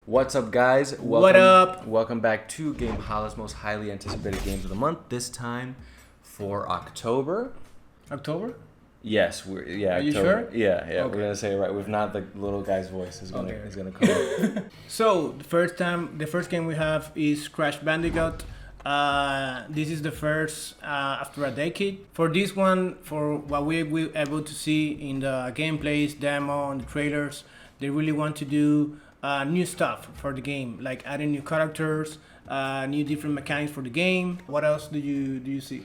What's up, guys? Welcome, What up? Welcome back to Gamehalla's most highly anticipated games of the month. This time for October. October? Yes, Are October. you sure? Yeah. Okay. We're gonna say it right. We've not the little guy's voice is gonna Okay. is gonna come up. So the first game we have is Crash Bandicoot. This is the first after a decade. For this one, for what we were able to see in the gameplays, demo, and the trailers, they really want to do new stuff for the game, like adding new characters, new different mechanics for the game. What else do you see?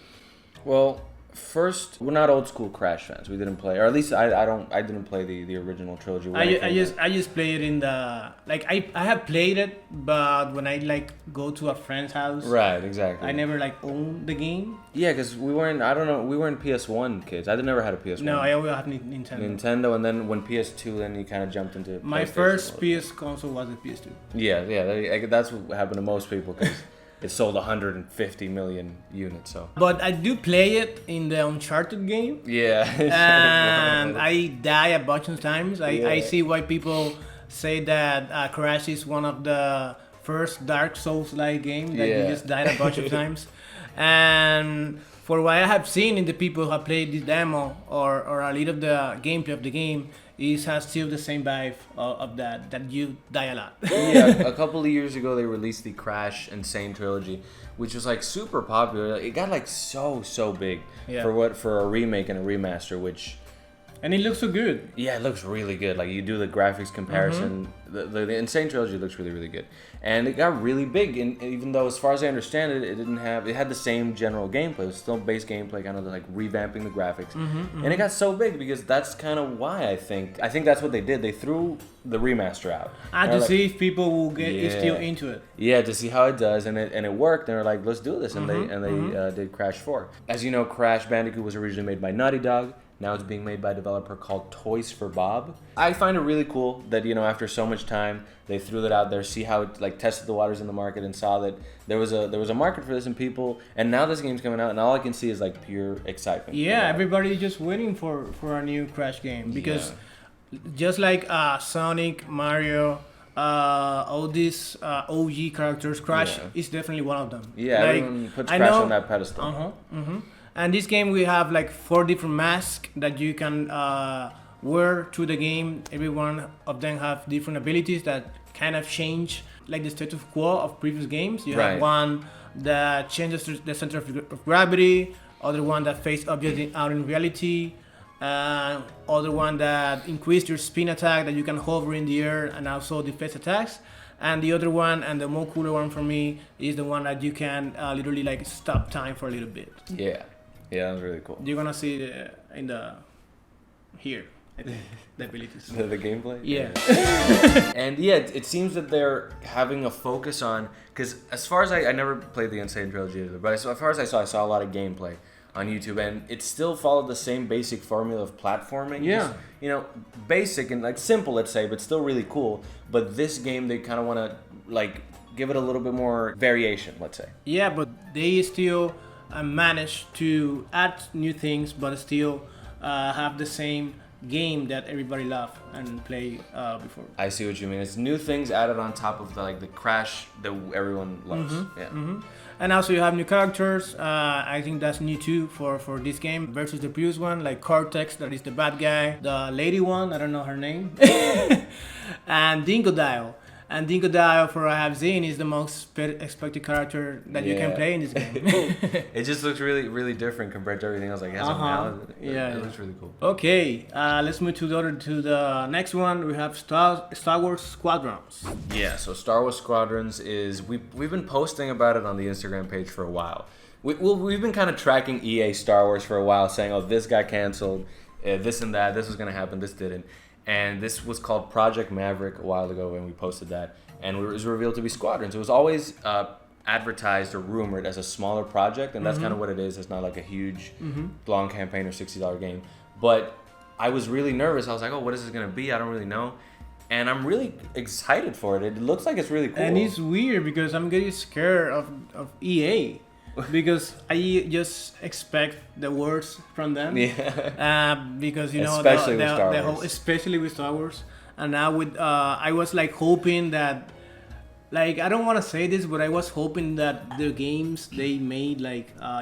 Well, first, we're not old school Crash fans. We didn't play, or at least I didn't play the original trilogy. when it came out. I just play it in the I have played it, but when I go to a friend's house, Right, exactly. I never owned the game. Yeah, because we weren't. I don't know. We weren't PS1 kids. I never had a PS1. No, I always have Nintendo. Nintendo, and then when PS2, then you kind of jumped into My PlayStation first a little PS console was the PS2. bit. Yeah. That's what happened to most people because it sold 150 million units. So But I do play it in the Uncharted game, yeah, and I die a bunch of times. I Yeah. see why people say that Crash is one of the first Dark Souls-like game that you Yeah. just died a bunch of times. And for what I have seen in the people who have played this demo or a little of the gameplay of the game, it has still the same vibe of that you die a lot. yeah. A couple of years ago, they released the Crash Insane trilogy, which was super popular. It got so big Yeah. for a remake and a remaster, which. And it looks so good. Yeah, it looks really good. Like you do the graphics comparison, the Insane trilogy looks really good, and it got really big. And even though, as far as I understand it, it had the same general gameplay. It was still base gameplay, kind of revamping the graphics, and it got so big because that's kind of why I think that's what they did. They threw the remaster out And to see if people will get still Yeah. into it. Yeah, to see how it does, and it worked. And they're like, let's do this, and they did Crash 4. As you know, Crash Bandicoot was originally made by Naughty Dog. Now it's being made by a developer called Toys for Bob. I find it really cool that after so much time they threw that out there, see how it tested the waters in the market, and saw that there was a market for this and people. And now this game's coming out, and all I can see is pure excitement. Yeah, everybody's just waiting for a new Crash game because just like Sonic, Mario, all these OG characters, Crash is definitely one of them. Yeah, everyone puts Crash on that pedestal. And this game we have 4 different masks that you can wear through the game. Every one of them have different abilities that kind of change the status quo of previous games. You have one that changes the center of gravity, other one that face objects out in reality, other one that increase your spin attack that you can hover in the air and also defense attacks. And the other one, and the more cooler one for me, is the one that you can literally stop time for a little bit. Yeah, that was really cool. You're gonna see in the here I think, the abilities. The gameplay? Yeah. And it seems that they're having a focus on, because as far as I never played the Insane trilogy either, but as far as I saw a lot of gameplay on YouTube, and it still followed the same basic formula of platforming. Yeah. Just, basic and simple, let's say, but still really cool. But this game, they kind of want to give it a little bit more variation, let's say. Yeah, but they still manage to add new things, but still have the same game that everybody loved and play before. I see what you mean. It's new things added on top of the Crash that everyone loves. And also you have new characters. I think that's new too for this game versus the previous one, like Cortex, that is the bad guy, the lady one, I don't know her name, and Dingodile. And Dingodile, for what I have seen, is the most expected character that you can play in this game. It just looks really, really different compared to everything else. It has a mallet. It looks really cool. Okay, let's move to the next one. We have Star Wars Squadrons. Yeah, so Star Wars Squadrons is we've been posting about it on the Instagram page for a while. We've been kind of tracking EA Star Wars for a while, saying, oh, this got canceled, this and that, this was gonna happen, this didn't. And this was called Project Maverick a while ago when we posted that, and it was revealed to be Squadrons. It was always advertised or rumored as a smaller project, and that's kind of what it is. It's not a huge, long campaign or $60 game. But I was really nervous. I was like, oh, what is this going to be? I don't really know. And I'm really excited for it. It looks like it's really cool. And it's weird because I'm getting scared of EA. Because I just expect the worst from them. Yeah. Because you know, especially with Star Wars. especially with Star Wars. And now with I was hoping that Like, I don't want to say this, but I was hoping that the games they made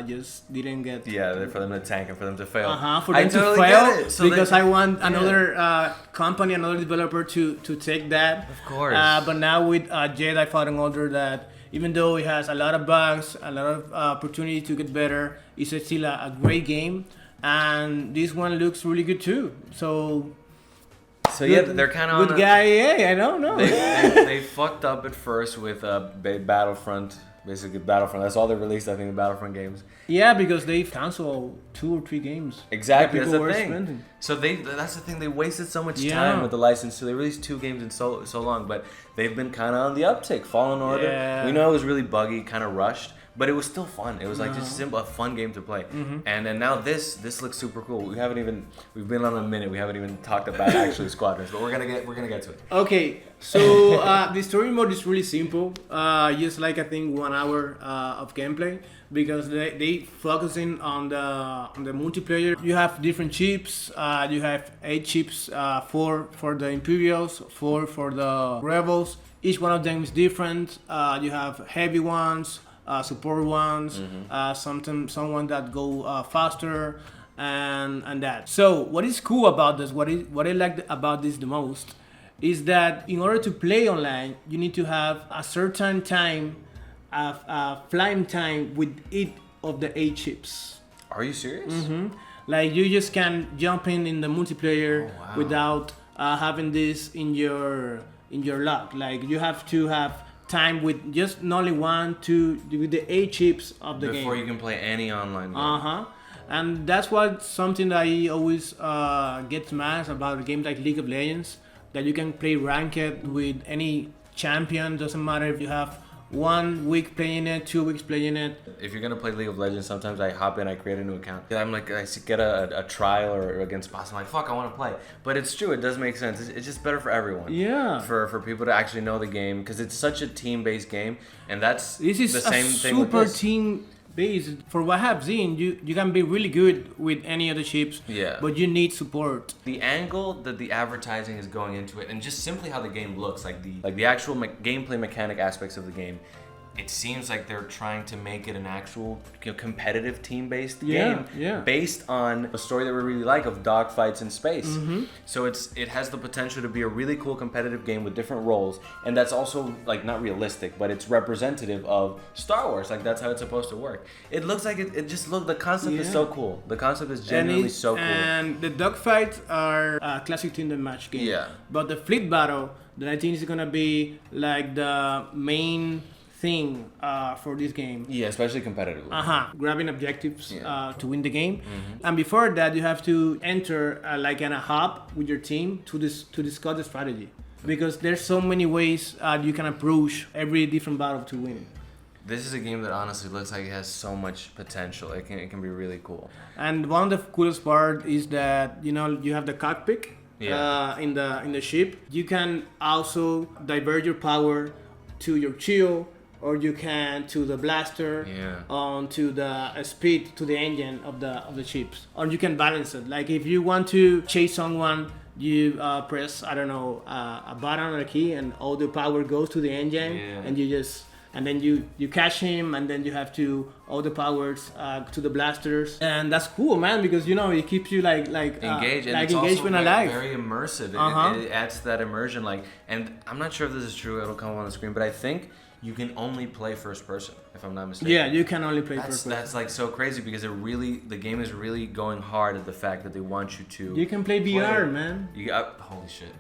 just didn't get for them to tank and for them to fail. For them to fail, So because I want another company, another developer to take that. Of course. But now with Jedi Fallen Order, that even though it has a lot of bugs, a lot of opportunity to get better, it's still a great game, and this one looks really good too. So they're kind of good guy. Yeah, I don't know. They fucked up at first with Battlefront. Basically, Battlefront. That's all they released, I think, the Battlefront games. Yeah, because they canceled 2 or 3 games. Exactly, that's the thing. Spending. So that's the thing. They wasted so much time with the license. So they released 2 games in so long, but they've been kind of on the uptick. Fallen Order. Yeah. We know it was really buggy, kind of rushed, but it was still fun. It was like just a fun game to play. And then now this looks super cool. We've been on a minute. We haven't even talked about actually Squadrons, but we're gonna get to it. Okay, so the story mode is really simple. Just like I think 1 hour of gameplay, because they focusing on the multiplayer. You have different chips. You have 8 chips, 4 for the Imperials, 4 for the Rebels. Each one of them is different. You have heavy ones, support ones, someone that go faster, and that. So what is cool about this? What I like about this the most is that in order to play online, you need to have a certain time of flying time with each of the 8 chips. Are you serious? Like, you just can't jump in the multiplayer without having this in your log. Like, you have to have time with just not only 1, 2, with the 8 chips of the game before you can play any online game. And that's what something that I always get mad about games like League of Legends, that you can play ranked with any champion. Doesn't matter if you have 1 week playing it, 2 weeks playing it. If you're gonna play League of Legends, sometimes I hop in, I create a new account. I'm like, I get a trial or against boss. I'm like, fuck, I want to play. But it's true, it does make sense. It's just better for everyone. Yeah. For people to actually know the game, because it's such a team-based game, and this is the same thing with super this. team based. For what I've seen, you can be really good with any other chips. Yeah. But you need support. The angle that the advertising is going into it, and just simply how the game looks, like the actual gameplay mechanic aspects of the game, it seems like they're trying to make it an actual competitive team-based game based on a story that we really like of dogfights in space. So it has the potential to be a really cool competitive game with different roles, and that's also like not realistic, but it's representative of Star Wars. Like, that's how it's supposed to work. It looks like the concept is so cool. The concept is genuinely so cool. And the dogfights are classic team deathmatch game. Yeah. But the fleet battle, that I think is gonna be like the main thing for this game. Yeah, especially competitively. Grabbing objectives to win the game. And before that, you have to enter like in a hub with your team to discuss the strategy, because there's so many ways you can approach every different battle to win. This is a game that honestly looks like it has so much potential. It can be really cool. And one of the coolest part is that you have the cockpit in the ship. You can also divert your power to your shield, or you can to the blaster, to the speed, to the engine of the ships, or you can balance it. Like, if you want to chase someone, you press a button or a key, and all the power goes to the engine, and then you catch him, and then you have to all the powers to the blasters, and that's cool, man, because it keeps you like engaged, and like it's engagement also alive. Very immersive. It adds to that immersion, and I'm not sure if this is true. It'll come on the screen, but I think you can only play first person, if I'm not mistaken. Yeah, you can only play first person. That's like so crazy, because the game is really going hard at the fact that they want you to. You can play VR, man. Holy shit!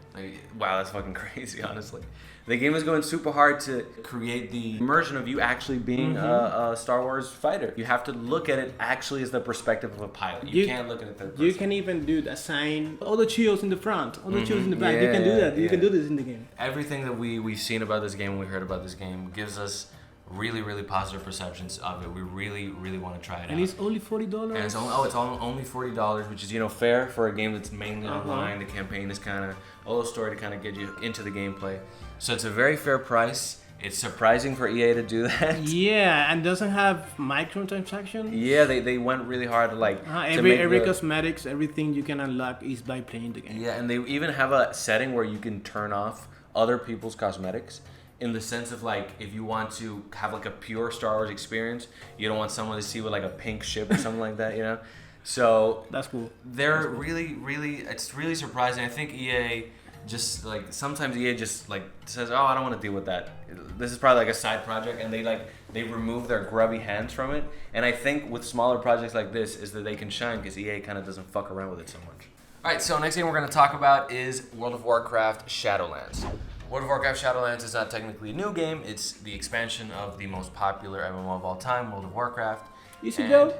Wow, that's fucking crazy. Honestly, the game is going super hard to create the immersion of you actually being a Star Wars fighter. You have to look at it actually as the perspective of a pilot. You can't look at it third person. You can even assign all the shields in the front, all the shields in the back. You can do that. You can do this in the game. Everything that we've seen about this game, we heard about this game, gives us really, really positive perceptions of it. We really, really want to try it out. And it's only $40. And it's only $40, which is fair for a game that's mainly online. The campaign is kind of a little story to kind of get you into the gameplay. So it's a very fair price. It's surprising for EA to do that. Yeah, and doesn't have microtransactions. Yeah, they went really hard to every cosmetics, everything you can unlock is by playing the game. Yeah, and they even have a setting where you can turn off other people's cosmetics. in the sense of like if you want to have like a pure Star Wars experience, you don't want someone to see with like a pink ship or something like that, you know. So That's cool. they're really it's really surprising. I think EA just like sometimes EA just like says, oh, I don't want to deal with that. This is probably like a side project, and they remove their grubby hands from it. And I think with smaller projects like this is that they can shine because EA kind of doesn't fuck around with it so much. All right, so next game we're going to talk about is World of Warcraft Shadowlands. World of Warcraft Shadowlands is not technically a new game. It's the expansion of the most popular MMO of all time, World of Warcraft. Is it though?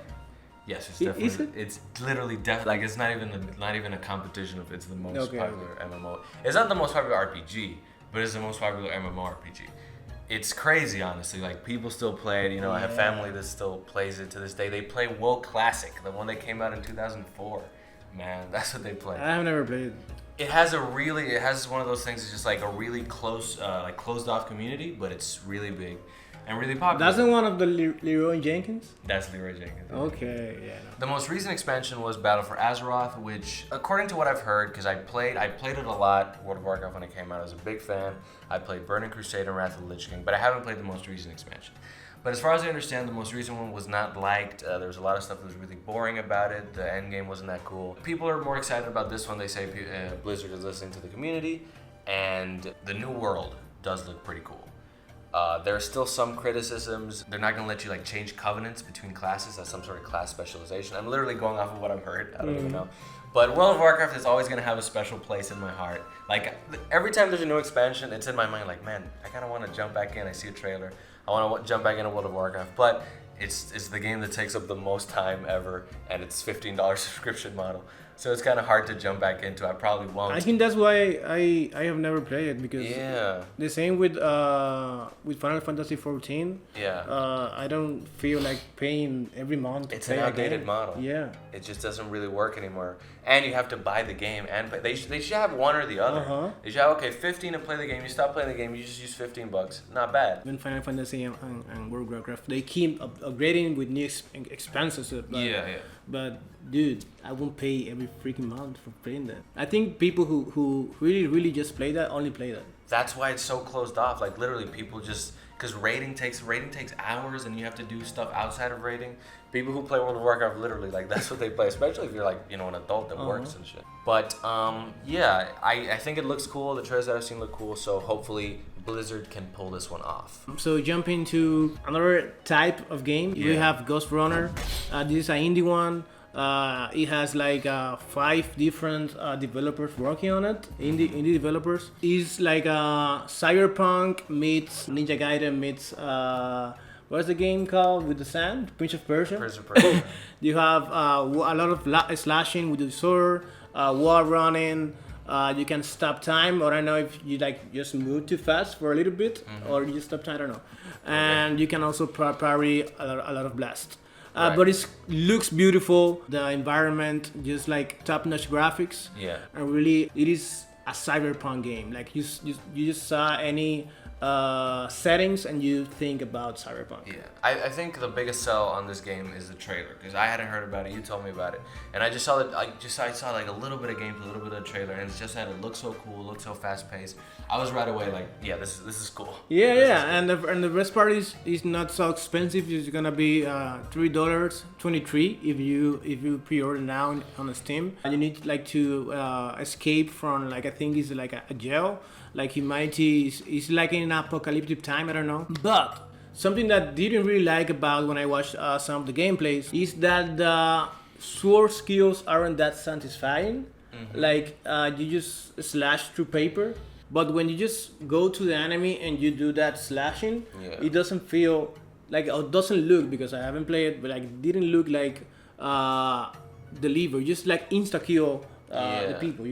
Yes, it's definitely. Is it? It's literally like it's not even a competition of it's the most popular MMO. It's not the most popular RPG, but it's the most popular MMORPG. It's crazy, honestly. Like people still play it. You know, I have family that still plays it to this day. They play WoW Classic, the one that came out in 2004. Man, that's what they play. I have never played. It has one of those things. It's just like a really close, like closed off community, but it's really big and really popular. That's the one of the Leroy Jenkins? That's Leroy Jenkins. Okay, yeah. No. The most recent expansion was Battle for Azeroth, which, according to what I've heard, because I played it a lot, World of Warcraft when it came out, I was a big fan. I played Burning Crusade and Wrath of the Lich King, but I haven't played the most recent expansion. But as far as I understand, the most recent one was not liked. There was a lot of stuff that was really boring about it. The end game wasn't that cool. People are more excited about this one. They say Blizzard is listening to the community, and the new world does look pretty cool. There are still some criticisms. They're not going to let you like change covenants between classes. That's some sort of class specialization. I'm literally going off of what I've heard. I don't even know. But World of Warcraft is always going to have a special place in my heart. Like every time there's a new expansion, it's in my mind like, man, I kind of want to jump back in. I see a trailer. I want to jump back into World of Warcraft. But it's the game that takes up the most time ever, and it's $15 subscription model. So it's kind of hard to jump back into. I probably won't. I think that's why I have never played it, because the same with Final Fantasy 14. Yeah. I don't feel like paying every month. It's an outdated model. Yeah. It just doesn't really work anymore. And you have to buy the game and play. They should have one or the other. They should have 15 and play the game. You stop playing the game, you just use $15. Not bad. When Final Fantasy and World of Warcraft, they keep upgrading with new expenses. But dude, I won't pay every freaking month for playing that. I think people who really just play that only play that. That's why it's so closed off. Like literally, people just because raiding takes hours, and you have to do stuff outside of raiding. People who play World of Warcraft literally like that's what they play, especially if you're like an adult that works and shit. But I think it looks cool. The trailers that I've seen look cool. So hopefully Blizzard can pull this one off. So jumping to another type of game, we have Ghostrunner. This is an indie one. It has like 5 different developers working on it. Indie developers. It's like Cyberpunk meets Ninja Gaiden meets what's the game called with the sand? Prince of Persia. Prince of Persia. You have a lot of slashing with the sword, wall running. You can stop time, or I don't know if you like just move too fast for a little bit, or you just stop time. I don't know. And you can also parry a lot of blast. But it looks beautiful. The environment, just like top-notch graphics. Yeah. And really, it is a cyberpunk game. Like you just saw any settings and you think about cyberpunk. Yeah, I think the biggest sell on this game is the trailer, because I hadn't heard about it. You told me about it, and I just saw that. I saw like a little bit of gameplay, a little bit of the trailer, and it's just that it looks so cool, looks so fast paced. I was right away like, yeah, this is cool. Yeah, cool. And the best part is not so expensive. It's gonna be $3.23 if you pre-order now on Steam. And you need like to escape from like I think it's like a jail. Like humanity is like in an apocalyptic time, I don't know. But something that didn't really like about when I watched some of the gameplays is that the sword skills aren't that satisfying. Like you just slash through paper, but when you just go to the enemy and you do that slashing, it doesn't feel like it doesn't look, because I haven't played it, but like it didn't look like deliver, just like insta kill the people,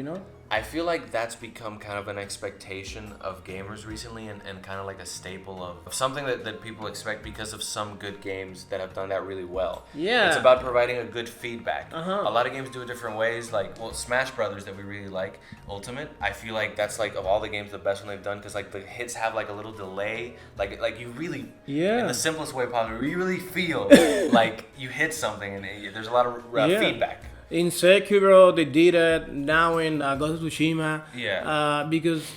I feel like that's become kind of an expectation of gamers recently, and kind of like a staple of something that people expect because of some good games that have done that really well. Yeah. It's about providing a good feedback. A lot of games do it different ways, like, Smash Brothers that we really like, Ultimate. I feel like that's like, of all the games, the best one they've done, because like the hits have like a little delay. Like you really, in the simplest way possible, you really feel like you hit something, and there's a lot of feedback. In Sekiro, they did it. Now in Ghost of Tsushima, because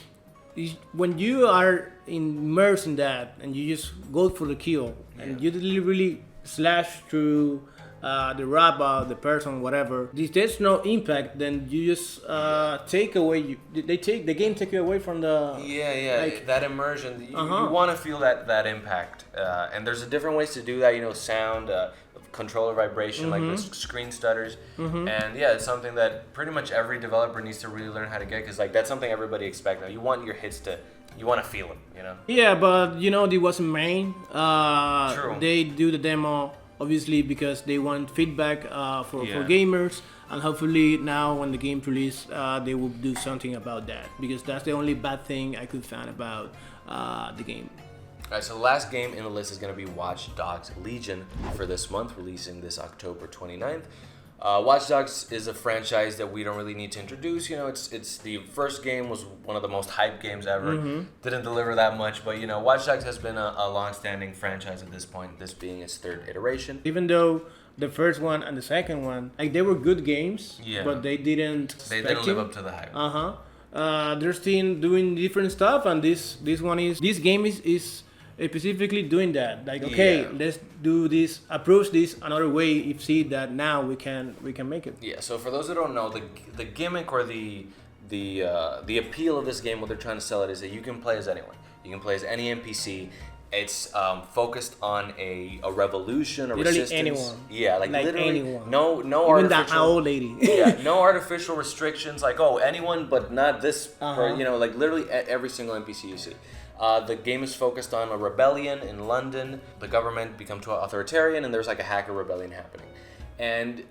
when you are immersed in that and you just go for the kill and you literally slash through the robot, the person, whatever. If there's no impact, then you just take away. The game take you away from the. Like, that immersion. You want to feel that impact, and there's different ways to do that. You know, sound, controller vibration, like the screen stutters, and it's something that pretty much every developer needs to really learn how to get, because like that's something everybody expects now. You want your hits to. You want to feel them, you know. Yeah, but it wasn't main. True. They do the demo. Obviously, because they want feedback for gamers, and hopefully now when the game release, they will do something about that, because that's the only bad thing I could find about the game. Alright, so the last game in the list is going to be Watch Dogs Legion for this month, releasing this October 29th. Watch Dogs is a franchise that we don't really need to introduce. You know, it's the first game was one of the most hyped games ever. Didn't deliver that much, but Watch Dogs has been a long-standing franchise at this point. This being its third iteration. Even though the first one and the second one, like they were good games, but they didn't. They didn't live up to the hype. They're still doing different stuff, and this game is specifically doing that. Like, okay, let's do this, approach this another way. If see that now we can make it. Yeah. So for those who don't know, the gimmick or the appeal of this game, what they're trying to sell it is that you can play as anyone. You can play as any NPC. It's focused on a revolution, a literally resistance. Anyone. Yeah, like literally anyone. No Even artificial. that old lady. No artificial restrictions. Like anyone, but not this. Like literally every single NPC you see. The game is focused on a rebellion in London. The government becomes too authoritarian, and there's like a hacker rebellion happening. And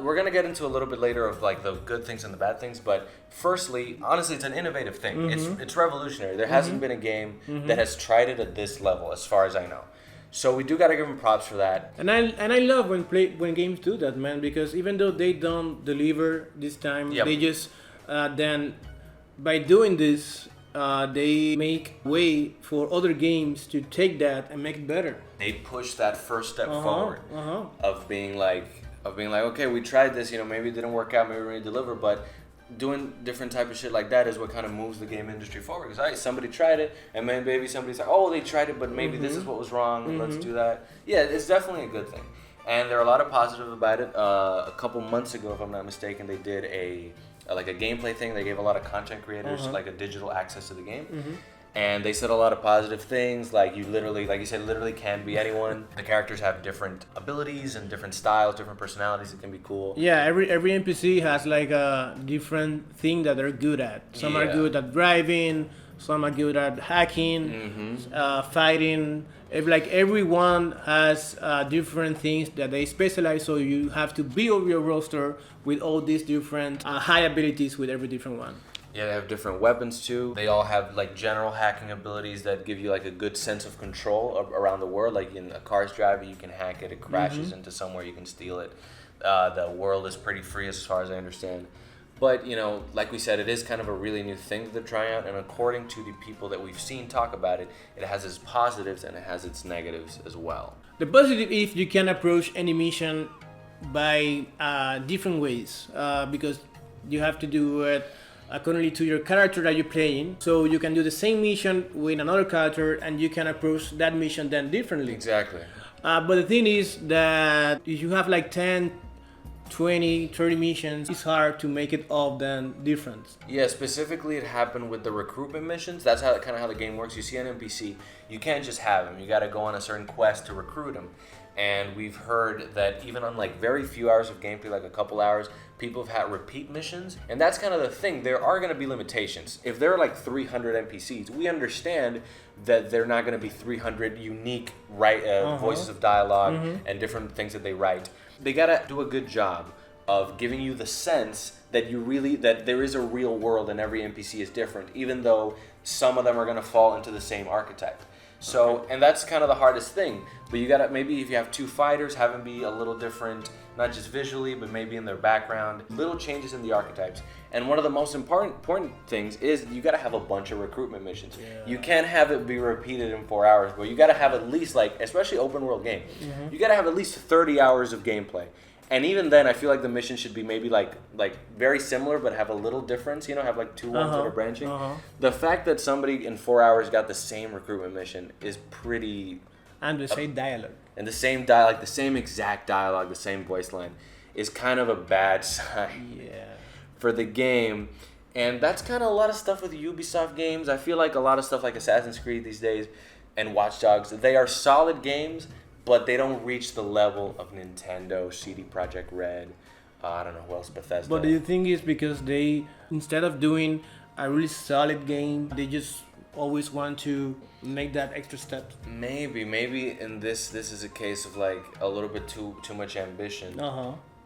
we're gonna get into a little bit later of like the good things and the bad things. But firstly, honestly, it's an innovative thing. It's revolutionary. There hasn't been a game that has tried it at this level, as far as I know. So we do gotta give them props for that. And I love when games do that, man, because even though they don't deliver this time, they just then by doing this. They make way for other games to take that and make it better. They push that first step forward of being like, okay, we tried this, maybe it didn't work out, maybe we didn't deliver, but doing different type of shit like that is what kind of moves the game industry forward. Because somebody tried it, and maybe somebody's like, oh, they tried it, but maybe this is what was wrong, and let's do that. Yeah, it's definitely a good thing. And there are a lot of positives about it. A couple months ago, if I'm not mistaken, they did a gameplay thing. They gave a lot of content creators like a digital access to the game. And they said a lot of positive things, like you said, literally can be anyone. The characters have different abilities and different styles, different personalities. It can be cool. Yeah, every NPC has like a different thing that they're good at. Some are good at driving, some are good at hacking, fighting. Everyone has different things that they specialize, so you have to build your roster with all these different high abilities with every different one. Yeah, they have different weapons too. They all have like general hacking abilities that give you like a good sense of control around the world. Like in a car's driving, you can hack it. It crashes into somewhere, you can steal it. The world is pretty free as far as I understand. But, like we said, it is kind of a really new thing that they're trying out. And according to the people that we've seen talk about it, it has its positives and it has its negatives as well. The positive is you can approach any mission by different ways because you have to do it accordingly to your character that you're playing. So you can do the same mission with another character and you can approach that mission then differently. Exactly. But the thing is that if you have like 10, 20, 30 missions, it's hard to make it all then different. Yeah, specifically it happened with the recruitment missions. That's how the game works. You see an NPC, you can't just have him. You got to go on a certain quest to recruit him. And we've heard that even on like very few hours of gameplay, like a couple hours, people have had repeat missions. And that's kind of the thing. There are going to be limitations. If there are like 300 NPCs, we understand that they're not going to be 300 unique voices of dialogue and different things that they write. They got to do a good job of giving you the sense that that there is a real world and every NPC is different, even though some of them are going to fall into the same archetype. So, and that's kind of the hardest thing. But you gotta, maybe if you have two fighters, have them be a little different, not just visually, but maybe in their background. Little changes in the archetypes. And one of the most important things is you gotta have a bunch of recruitment missions. Yeah. You can't have it be repeated in 4 hours, but you gotta have at least, like, especially open world game, you gotta have at least 30 hours of gameplay. And even then, I feel like the mission should be maybe like very similar, but have a little difference. You know, have like two ones that are branching. The fact that somebody in 4 hours got the same recruitment mission is pretty. And the same dialogue. And the same dialogue, the same exact dialogue, the same voice line, is kind of a bad sign for the game. And that's kind of a lot of stuff with Ubisoft games. I feel like a lot of stuff like Assassin's Creed these days and Watch Dogs, they are solid games, but they don't reach the level of Nintendo, CD Projekt Red, I don't know who else, Bethesda. But do you think it's because they, instead of doing a really solid game, they just always want to make that extra step? Maybe in this is a case of like a little bit too much ambition.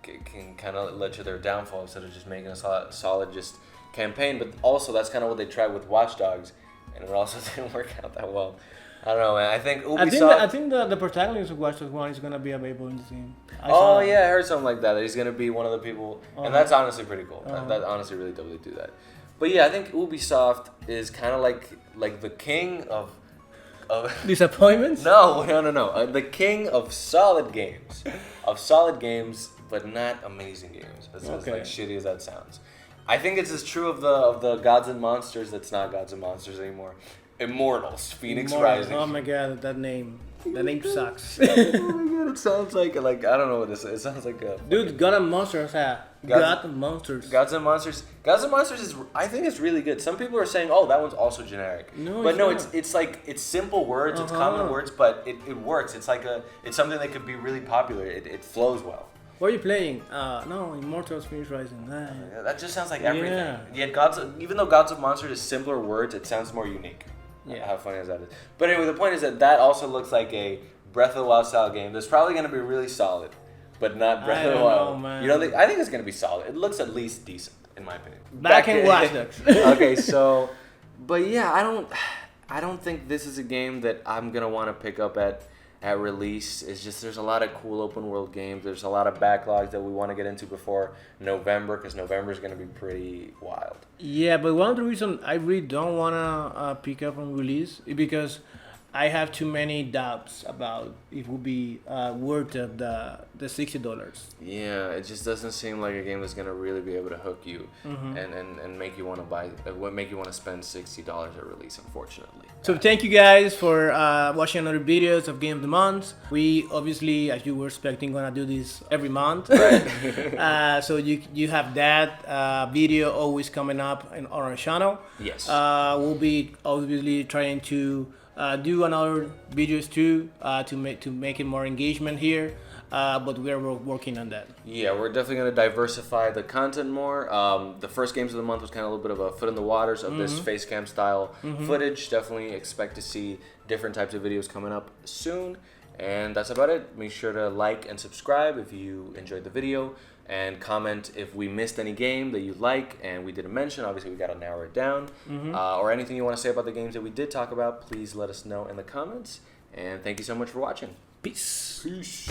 Can kind of lead to their downfall instead of just making a solid just campaign. But also that's kind of what they tried with Watch Dogs, and it also didn't work out that well. I don't know, man. I think Ubisoft... I think the protagonist of Watch Dogs 1 is going to be available in the game. I heard something like that. He's going to be one of the people... And that's honestly pretty cool. That honestly really does do that. But yeah, I think Ubisoft is kind of like the king of... Disappointments? No. The king of solid games. But not amazing games. As like shitty as that sounds. I think it's as true of the Gods and Monsters that's not Gods and Monsters anymore. Immortals, Phoenix Rising. Oh my god, that name sucks. Oh my god, it sounds like I don't know what this is. It sounds like a... Dude, God and Monsters, Gods and Monsters. Gods and Monsters is, I think it's really good. Some people are saying, oh, that one's also generic. It's simple words, it's common words, but it works. It's something that could be really popular. It flows well. What are you playing? No, Immortals, Phoenix Rising. Yeah, that just sounds like everything. Yeah, even though Gods of Monsters is simpler words, it sounds more unique. Yeah. How funny is that? But anyway, the point is that also looks like a Breath of the Wild style game that's probably going to be really solid, but not Breath of the Wild. Man. You don't think? I think it's going to be solid. It looks at least decent, in my opinion. Back in Watch Dogs. Okay, so, but yeah, I don't think this is a game that I'm going to want to pick up at release. It's just there's a lot of cool open world games. There's a lot of backlogs that we want to get into before November, because November is going to be pretty wild. Yeah, but one of the reasons I really don't want to pick up on release is because I have too many doubts about if it will be worth the $60. Yeah, it just doesn't seem like a game that's gonna really be able to hook you and make you want to make you want to spend $60 at release. Unfortunately. So thank you guys for watching another videos of Game of the Month. We obviously, as you were expecting, gonna do this every month. Right. So you have that video always coming up on our channel. Yes. We'll be obviously trying to do another videos too to make it more engagement here, but we're working on that. Yeah, we're definitely going to diversify the content more. The first games of the month was kind of a little bit of a foot in the waters of this face cam style footage. Definitely expect to see different types of videos coming up soon, and that's about it. Make sure to like and subscribe if you enjoyed the video, and comment if we missed any game that you like and we didn't mention. Obviously, we got to narrow it down. Or anything you want to say about the games that we did talk about, please let us know in the comments. And thank you so much for watching. Peace. Peace.